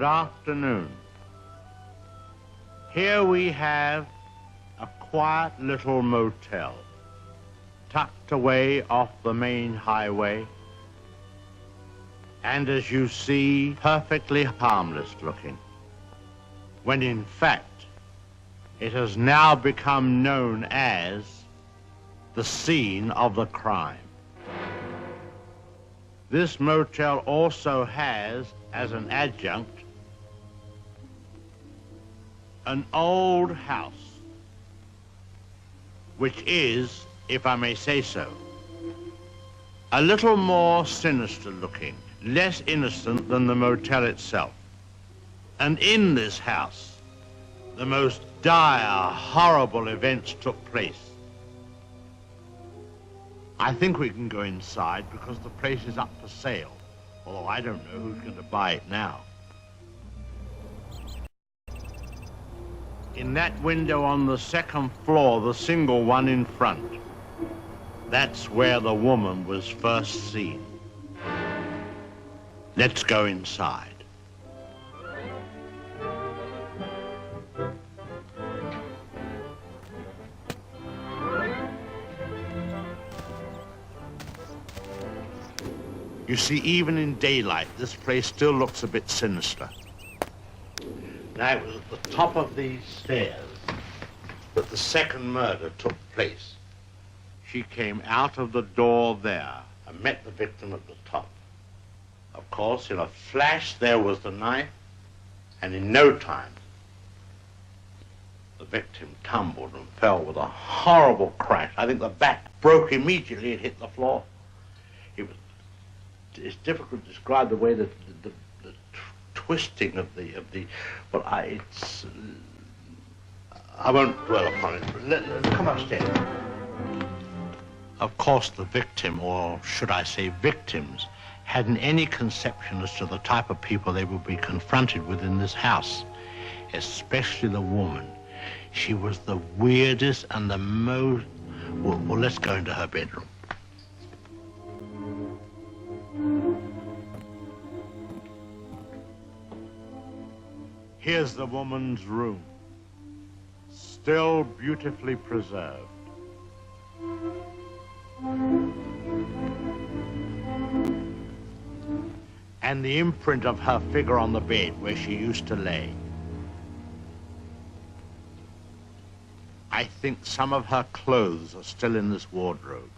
afternoon. Here we have a quiet little motel, tucked away off the main highway, and as you see, perfectly harmless looking, when in fact, it has now become known as the scene of the crime. This motel also has, as an adjunct, an old house, which is, if I may say so, a little more sinister looking, less innocent than the motel itself. And in this house, the most dire, horrible events took place. I think we can go inside because the place is up for sale, although I don't know who's going to buy it now. In that window on the second floor, the single one in front, that's where the woman was first seen. Let's go inside. You see, even in daylight, this place still looks a bit sinister. Now, it was at the top of these stairs that the second murder took place. She came out of the door there and met the victim at the top. Of course, in a flash, there was the knife, and in no time, the victim tumbled and fell with a horrible crash. I think the back broke immediately and hit the floor. It's difficult to describe the way that the twisting of the well, I won't dwell upon it. Come upstairs. Of course, the victim, or should I say victims, hadn't any conception as to the type of people they would be confronted with in this house, especially the woman. She was the weirdest and the most... Well, let's go into her bedroom. Here's the woman's room, still beautifully preserved. And the imprint of her figure on the bed where she used to lay. I think some of her clothes are still in this wardrobe.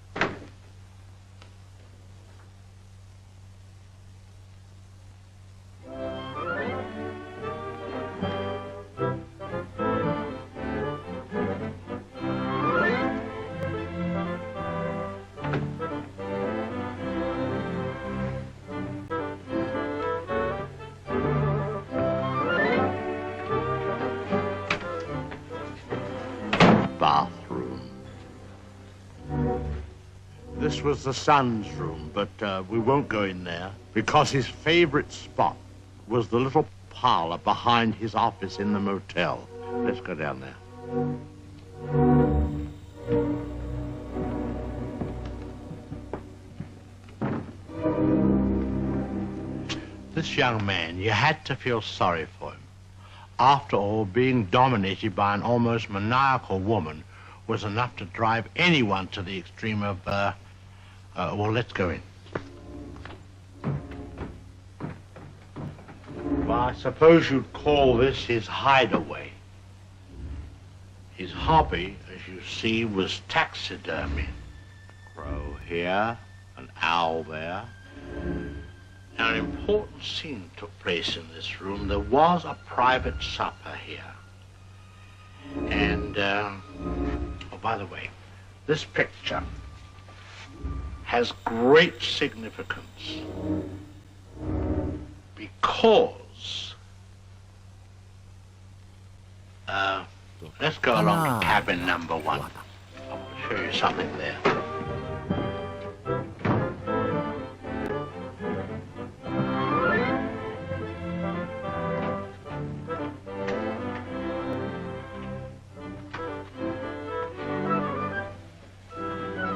Bathroom. This was the son's room, but we won't go in there because his favorite spot was the little parlor behind his office in the motel. Let's go down there. This young man, you had to feel sorry for him. After all, being dominated by an almost maniacal woman was enough to drive anyone to the extreme of, well, let's go in. Well, I suppose you'd call this his hideaway. His hobby, as you see, was taxidermy. Crow here, an owl there. Now, an important scene took place in this room. There was a private supper here. And, oh, by the way, this picture has great significance because, let's go along to cabin number 1. I want to show you something there.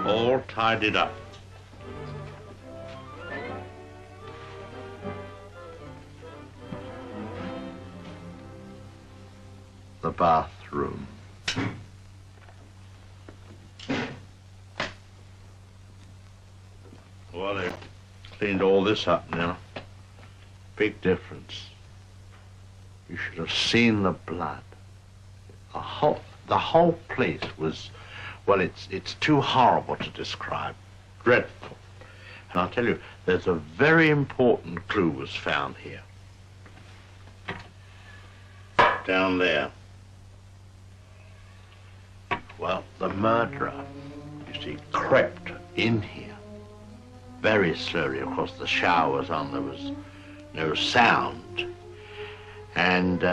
All tidied up. bathroom. Well, they cleaned all this up now. Big difference. You should have seen the blood. The whole place was, well, it's too horrible to describe. Dreadful. And I'll tell you, there's a very important clue was found here. Down there. Well, the murderer, you see, crept in here very slowly. Of course, the shower was on, there was no sound. And